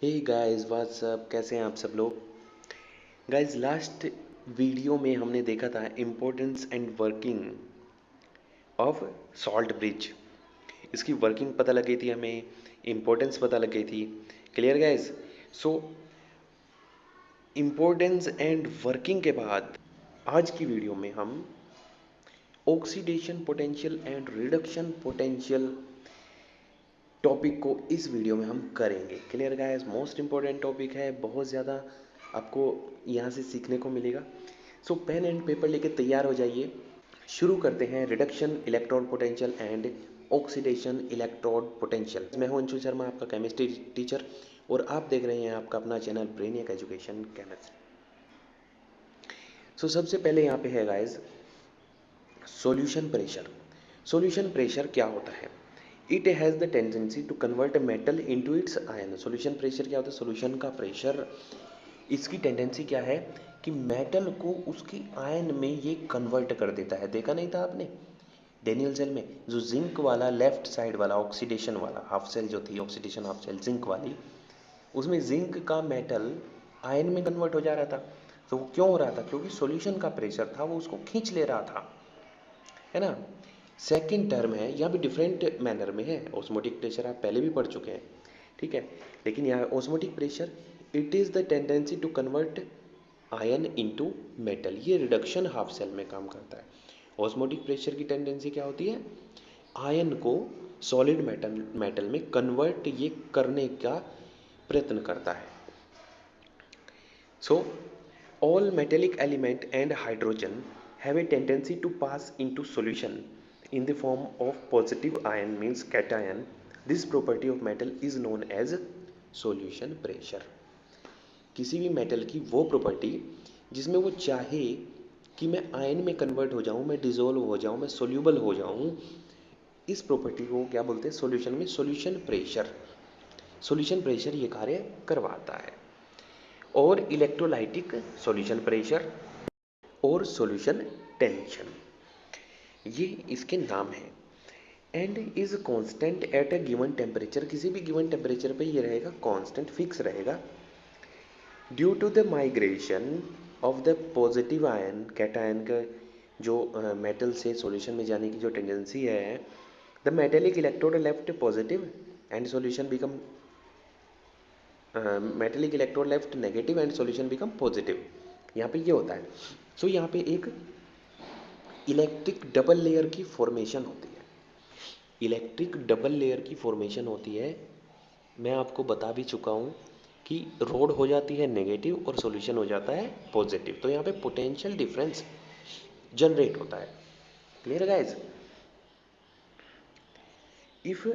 Hey guys what's up, कैसे हैं आप सब लोग। गाइस लास्ट वीडियो में हमने देखा था importance and working of salt bridge. इसकी वर्किंग पता लग गई थी, हमें इम्पोर्टेंस पता लग गई थी। Clear guys. So importance and working के बाद आज की वीडियो में हम oxidation potential and reduction potential topic को इस वीडियो में हम करेंगे। Clear guys, most important topic है, बहुत ज़्यादा आपको यहाँ से सीखने को मिलेगा। सो पेन एंड पेपर लेके तैयार हो जाइए। शुरू करते हैं reduction electron potential and oxidation electrode potential. मैं हूं अंशु शर्मा, आपका केमिस्ट्री टीचर, और आप देख रहे हैं आपका अपना channel Brainiac Education Chemistry. So सबसे पहले यहाँ पे है guys solution pressure. Solution pressure क्या होता है? It has the tendency to convert metal into its ion. Solution pressure क्या होता है? सॉल्यूशन का प्रेशर, इसकी टेंडेंसी क्या है कि मेटल को उसकी आयन में ये कन्वर्ट कर देता है। देखा नहीं था आपने डेनियल सेल में जो जिंक वाला लेफ्ट साइड वाला ऑक्सीडेशन वाला हाफ सेल जो थी, ऑक्सीडेशन हाफ सेल जिंक वाली, उसमें जिंक का मेटल आयन में कन्वर्ट हो जा रहा था। तो वो क्यों हो रहा था? क्योंकि सॉल्यूशन का प्रेशर था, वो उसको खींच ले रहा था, है ना। सेकेंड टर्म है, यहाँ भी डिफरेंट मैनर में है। ऑस्मोटिक प्रेशर आप पहले भी पढ़ चुके हैं, ठीक है। लेकिन यहाँ osmotic pressure, it is the tendency to convert ion into metal. ये रिडक्शन हाफ सेल में काम करता है। ऑस्मोटिक प्रेशर की टेंडेंसी क्या होती है? आयन को सॉलिड मेटल में कन्वर्ट ये करने का प्रयत्न करता है। सो all metallic element and hydrogen have a tendency to pass into solution in the form of positive ion, means cation. This property of metal is known as solution pressure. किसी भी metal की वो प्रॉपर्टी जिसमें वो चाहे कि मैं ion में कन्वर्ट हो जाऊं, मैं डिसॉल्व हो जाऊं, मैं सोल्यूबल हो जाऊं, इस प्रॉपर्टी को क्या बोलते हैं? सॉल्यूशन में सॉल्यूशन प्रेशर। सॉल्यूशन प्रेशर ये कार्य करवाता है। और इलेक्ट्रोलाइटिक सॉल्यूशन प्रेशर और सॉल्यूशन टेंशन, ये इसके नाम हैं। And is constant at a given temperature. किसी भी गिवन टेम्परेचर पे ये रहेगा कांस्टेंट, फिक्स रहेगा। Due to the migration of the positive ion, cation का जो मेटल से सॉल्यूशन में जाने की जो टेंडेंसी है, the metallic electrode left positive and solution become metallic electrode left negative and solution become positive. यहाँ पे ये होता है। सो यहाँ पे एक इलेक्ट्रिक डबल लेयर की फॉर्मेशन होती है। इलेक्ट्रिक डबल लेयर की फॉर्मेशन होती है। मैं आपको बता भी चुका हूँ कि रोड हो जाती है नेगेटिव और सॉल्यूशन हो जाता है पॉजिटिव। तो यहाँ पे पोटेंशियल डिफरेंस जनरेट होता है। Clear guys? If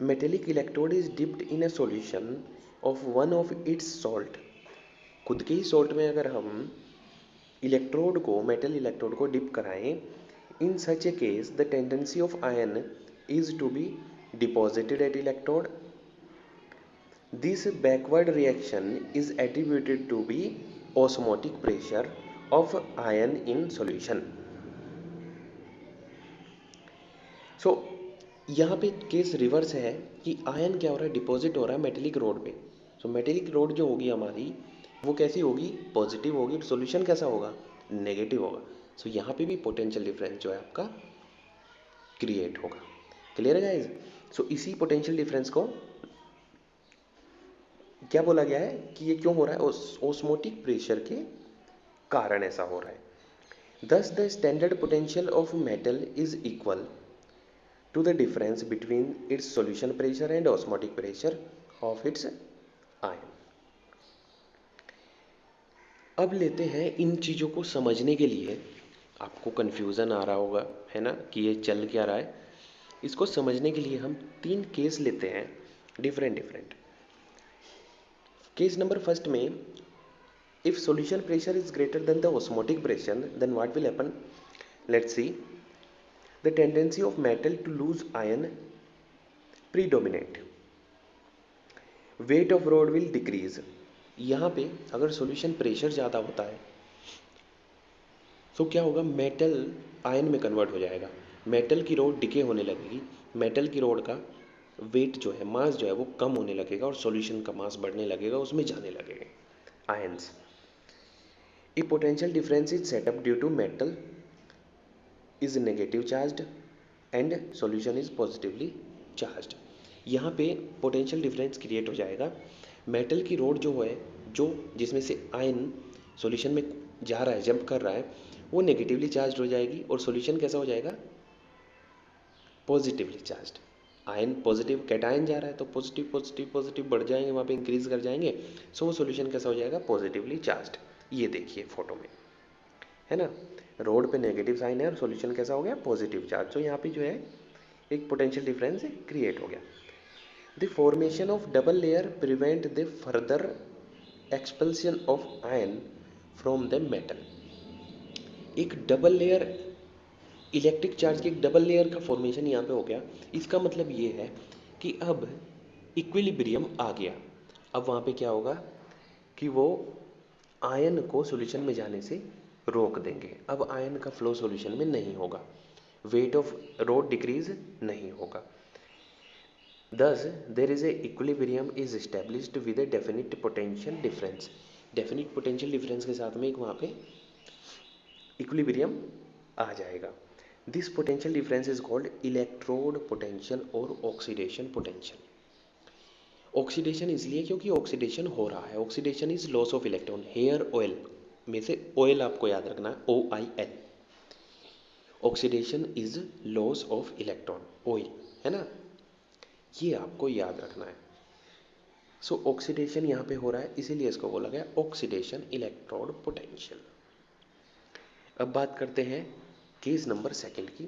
metallic electrode is dipped in a solution of one of its salt, खुद के ही सॉल्ट में अगर हम इलेक्ट्रोड को, मेटल इलेक्ट्रोड को डिप कराएं, in such a case the tendency of ion is to be deposited at electrode. This backward reaction is attributed to be osmotic pressure of ion in solution. So यहाँ पे case reverse है कि ion क्या हो रहा है? Deposit हो रहा है मेटेलिक रोड पे। सो मेटेलिक रोड जो होगी हमारी, वो कैसी होगी? पॉजिटिव होगी। सॉल्यूशन कैसा होगा? नेगेटिव होगा। सो यहाँ पे भी पोटेंशियल डिफरेंस जो है आपका क्रिएट होगा। क्लियर है गाइज? सो इसी पोटेंशियल डिफरेंस को क्या बोला गया है कि ये क्यों हो रहा है? ऑस्मोटिक प्रेशर के कारण ऐसा हो रहा है। दस the standard potential of metal is equal to the difference between its solution pressure and osmotic pressure of its ion. अब लेते हैं इन चीज़ों को समझने के लिए, आपको कन्फ्यूज़न आ रहा होगा, है ना, कि ये चल क्या रहा है। इसको समझने के लिए हम 3 केस लेते हैं डिफरेंट। केस नंबर फर्स्ट में, if solution pressure is greater than the osmotic pressure, then what will happen? Let's see. The tendency of metal to lose ion predominate. Weight of rod will decrease. यहाँ पे अगर solution pressure ज़्यादा होता है तो क्या होगा? मेटल आयन में कन्वर्ट हो जाएगा, मेटल की रॉड डिके होने लगेगी, मेटल की रॉड का वेट जो है, मास जो है वो कम होने लगेगा और सॉल्यूशन का मास बढ़ने लगेगा, उसमें जाने लगेगा ions. A potential difference is set up due to metal is negative charged and solution is positively charged. यहाँ पे पोटेंशियल डिफरेंस क्रिएट हो जाएगा। मेटल की रोड जो है, जो जिसमें से आयन सॉल्यूशन में जा रहा है, जंप कर रहा है, वो नेगेटिवली चार्ज हो जाएगी और सॉल्यूशन कैसा हो जाएगा, positively charged. Ion positive, cation जा रहा है तो पॉजिटिव पॉजिटिव पॉजिटिव बढ़ जाएंगे, वहाँ पे इंक्रीज कर जाएंगे, सो वो सॉल्यूशन कैसा हो जाएगा, पॉजिटिवली चार्ज्ड। ये देखिए फोटो में, है ना, रोड पे नेगेटिव साइन है और सॉल्यूशन कैसा हो गया, पॉजिटिव चार्ज। तो यहाँ पे जो है एक पोटेंशियल डिफरेंस क्रिएट हो गया। The formation of double layer prevent the further expulsion of ion from the metal. एक डबल लेयर, इलेक्ट्रिक चार्ज की एक डबल लेयर का फॉर्मेशन यहाँ पे हो गया। इसका मतलब ये है कि अब इक्विलिब्रियम आ गया। अब वहाँ पे क्या होगा कि वो आयन को सॉल्यूशन में जाने से रोक देंगे। अब आयन का फ्लो सॉल्यूशन में नहीं होगा, वेट ऑफ रोड डिक्रीज नहीं होगा। Thus, there is a equilibrium is established with a definite potential difference. Definite potential difference के साथ में एक वहाँ पे equilibrium आ जाएगा। This potential difference is called electrode potential और oxidation potential. ऑक्सीडेशन इसलिए क्योंकि ऑक्सीडेशन हो रहा है। Oxidation is loss of electron. Hair oil में से ऑयल आपको याद रखना है, OIL। Oxidation is loss of electron, oil, है ना, ये आपको याद रखना है। सो ऑक्सीडेशन यहाँ पे हो रहा है, इसीलिए इसको बोला गया ऑक्सीडेशन इलेक्ट्रोड पोटेंशियल। अब बात करते हैं केस नंबर सेकंड की।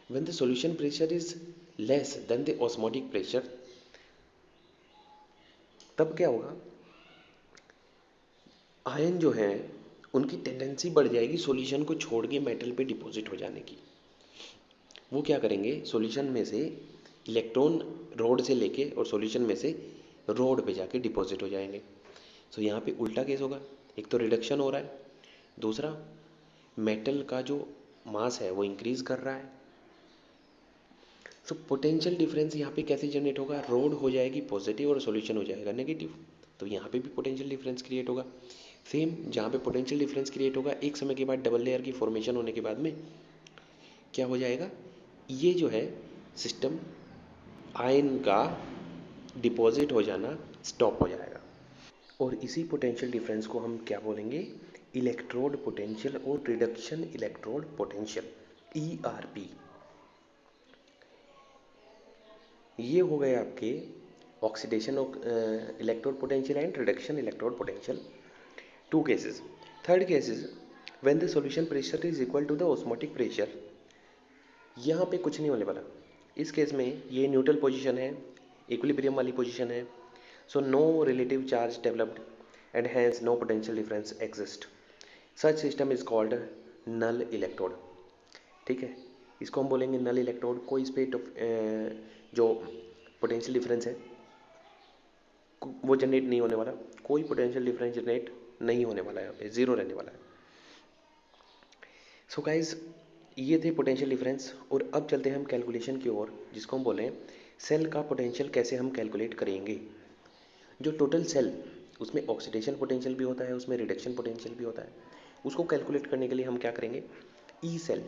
When the solution pressure is less than the osmotic pressure, तब क्या होगा, आयन जो है उनकी टेंडेंसी बढ़ जाएगी सॉल्यूशन को छोड़ के मेटल पे डिपॉजिट हो जाने की। वो क्या करेंगे, सॉल्यूशन में से इलेक्ट्रॉन रोड से लेके और सॉल्यूशन में से रोड पे जाके डिपॉजिट हो जाएंगे। सो यहाँ पे उल्टा केस होगा, एक तो रिडक्शन हो रहा है, दूसरा मेटल का जो मास है वो इंक्रीज कर रहा है। सो पोटेंशियल डिफरेंस यहाँ पे कैसे जनरेट होगा, रोड हो जाएगी पॉजिटिव और सॉल्यूशन हो जाएगा नेगेटिव, तो यहाँ पे भी पोटेंशियल डिफरेंस क्रिएट होगा। सेम जहाँ पे पोटेंशियल डिफरेंस क्रिएट होगा, एक समय के बाद डबल लेयर की फॉर्मेशन होने के बाद में क्या हो जाएगा, ये जो है सिस्टम, आयन का डिपॉजिट हो जाना स्टॉप हो जाएगा। और इसी पोटेंशियल डिफरेंस को हम क्या बोलेंगे, इलेक्ट्रोड पोटेंशियल और रिडक्शन इलेक्ट्रोड पोटेंशियल, ERP। ये हो गए आपके oxidation electrode potential and reduction electrode potential, two cases. Third case is when the solution pressure is equal to the osmotic pressure. यहाँ पे कुछ नहीं होने वाला। इस केस में ये न्यूट्रल पोजीशन है, इक्विलिब्रियम वाली पोजीशन है, so no relative charge developed and hence no potential difference exist. Such system is called null electrode. ठीक है, इसको हम बोलेंगे नल इलेक्ट्रोड। कोई इस पे जो पोटेंशियल डिफरेंस है वो जनरेट नहीं होने वाला, कोई पोटेंशियल डिफरेंस जनरेट नहीं होने वाला है, यहाँ पे जीरो रहने वाला है। सो गाइज, ये थे पोटेंशियल डिफरेंस। और अब चलते हैं हम कैलकुलेशन की ओर, जिसको हम बोलें सेल का पोटेंशियल कैसे हम कैलकुलेट करेंगे। जो टोटल सेल, उसमें ऑक्सीडेशन पोटेंशियल भी होता है, उसमें रिडक्शन पोटेंशियल भी होता है, उसको कैलकुलेट करने के लिए हम क्या करेंगे, E cell,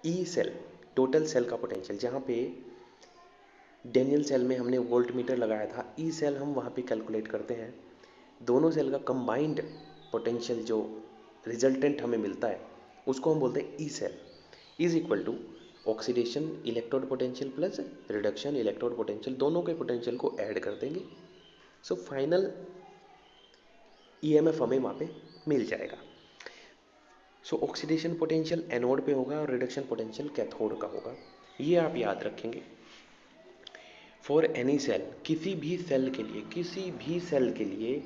E cell total cell का पोटेंशियल, जहाँ पे डेनियल सेल में हमने वोल्ट मीटर लगाया था, ई सेल हम वहाँ पे कैलकुलेट करते हैं। दोनों सेल का कंबाइंड पोटेंशियल जो रिजल्टेंट हमें मिलता है उसको हम बोलते हैं E cell, is equal to oxidation electrode potential plus reduction electrode potential, दोनों के पोटेंशियल को ऐड कर देंगे। सो फाइनल EMF हमें वहाँ पे मिल जाएगा। सो ऑक्सीडेशन पोटेंशियल एनोड पे होगा और रिडक्शन पोटेंशियल कैथोड का होगा, ये आप याद रखेंगे। फॉर एनी सेल, किसी भी सेल के लिए, किसी भी सेल के लिए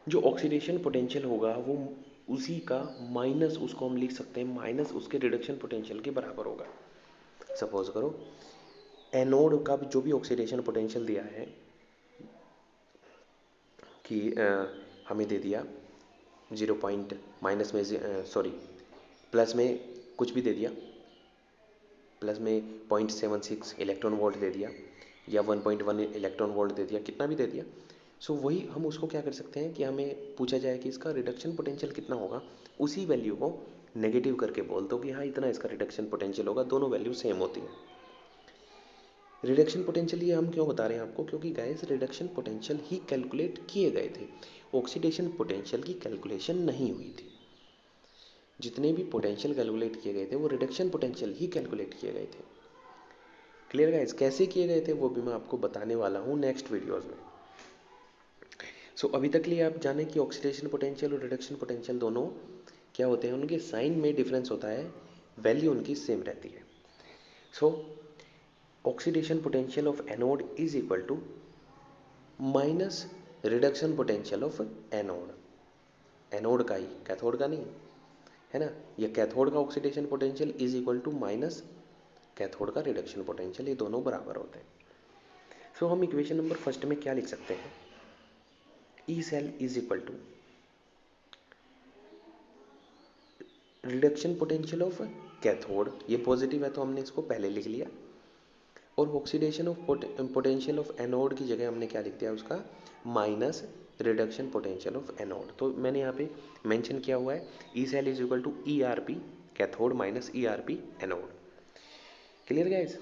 जो ऑक्सीडेशन पोटेंशियल होगा वो उसी का माइनस, उसको हम लिख सकते हैं माइनस उसके रिडक्शन पोटेंशियल के बराबर होगा। सपोज करो एनोड का जो भी ऑक्सीडेशन पोटेंशियल दिया है कि हमें दे दिया 0 पॉइंट, माइनस में सॉरी प्लस में कुछ भी दे दिया, प्लस में 0.76 इलेक्ट्रॉन वोल्ट दे दिया या 1.1 इलेक्ट्रॉन वोल्ट दे दिया, कितना भी दे दिया, सो वही हम उसको क्या कर सकते हैं कि हमें पूछा जाए कि इसका रिडक्शन पोटेंशियल कितना होगा, उसी वैल्यू को नेगेटिव करके बोल दो कि हाँ इतना इसका रिडक्शन पोटेंशियल होगा, दोनों वैल्यू सेम होती है। रिडक्शन पोटेंशियल ये हम क्यों बता रहे हैं आपको, क्योंकि गाइस रिडक्शन पोटेंशियल ही कैलकुलेट किए गए थे, ऑक्सीडेशन पोटेंशियल की कैलकुलेशन नहीं हुई थी। जितने भी पोटेंशियल कैलकुलेट किए गए थे वो रिडक्शन पोटेंशियल ही कैलकुलेट किए गए थे। क्लियर गाइस, कैसे किए गए थे वो भी मैं आपको बताने वाला हूँ नेक्स्ट वीडियोज़ में। सो अभी तक लिए आप जाने कि ऑक्सीडेशन पोटेंशियल और रिडक्शन पोटेंशियल दोनों क्या होते हैं, उनके साइन में डिफरेंस होता है, वैल्यू उनकी सेम रहती है। So oxidation potential of anode is equal to minus reduction potential of anode, anode का ही, कैथोड का नहीं है ना। ये कैथोड का oxidation potential is equal to minus cathode का रिडक्शन पोटेंशियल, ये दोनों बराबर होते हैं। सो हम इक्वेशन नंबर फर्स्ट में क्या लिख सकते हैं, E cell is equal to reduction potential of cathode, ये पॉजिटिव है तो हमने इसको पहले लिख लिया, और oxidation of potential of anode की जगह हमने क्या लिख दिया उसका minus reduction potential of anode. तो मैंने यहाँ पे मेंशन किया हुआ है E cell is equal to E R P cathode minus E R P anode. Clear guys,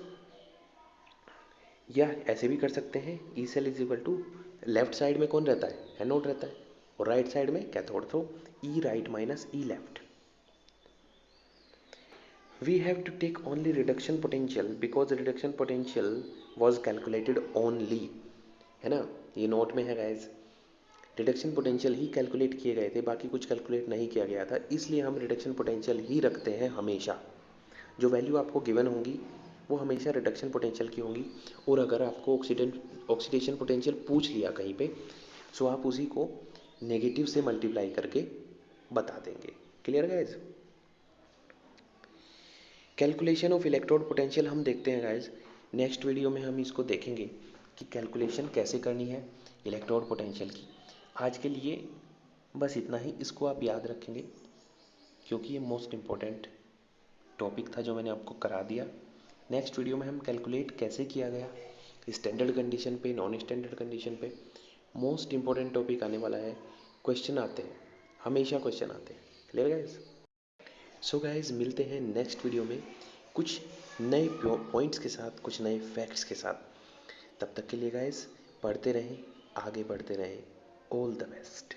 या ऐसे भी कर सकते हैं E cell is equal to left side में कौन रहता है, एनोड रहता है, और राइट साइड में कैथोड, तो E right minus E left. We have to take only reduction potential because reduction potential was calculated only, है ना, ये नोट में है गाइज, रिडक्शन पोटेंशियल ही कैलकुलेट किए गए थे, बाकी कुछ कैलकुलेट नहीं किया गया था, इसलिए हम रिडक्शन पोटेंशियल ही रखते हैं हमेशा। जो वैल्यू आपको गिवन होंगी वो हमेशा रिडक्शन पोटेंशियल की होंगी, और अगर आपको ऑक्सीडेशन पोटेंशियल पूछ लिया कहीं पे, सो आप उसी को नेगेटिव से मल्टीप्लाई करके बता देंगे। Clear guys, calculation of electrode potential हम देखते हैं गाइज, नेक्स्ट वीडियो में हम इसको देखेंगे कि कैलकुलेशन कैसे करनी है इलेक्ट्रोड पोटेंशियल की। आज के लिए बस इतना ही, इसको आप याद रखेंगे क्योंकि ये मोस्ट इम्पोर्टेंट टॉपिक था जो मैंने आपको करा दिया। नेक्स्ट वीडियो में हम कैलकुलेट कैसे किया गया स्टैंडर्ड कंडीशन पे, नॉन स्टैंडर्ड कंडीशन पे, मोस्ट इम्पोर्टेंट टॉपिक आने वाला है। क्वेश्चन आते हैं, हमेशा क्वेश्चन आते हैं। क्लियर गाइज, सो गाइज मिलते हैं नेक्स्ट वीडियो में कुछ नए पॉइंट्स के साथ, कुछ नए फैक्ट्स के साथ। तब तक के लिए गाइज पढ़ते रहें, आगे बढ़ते रहें। All the best.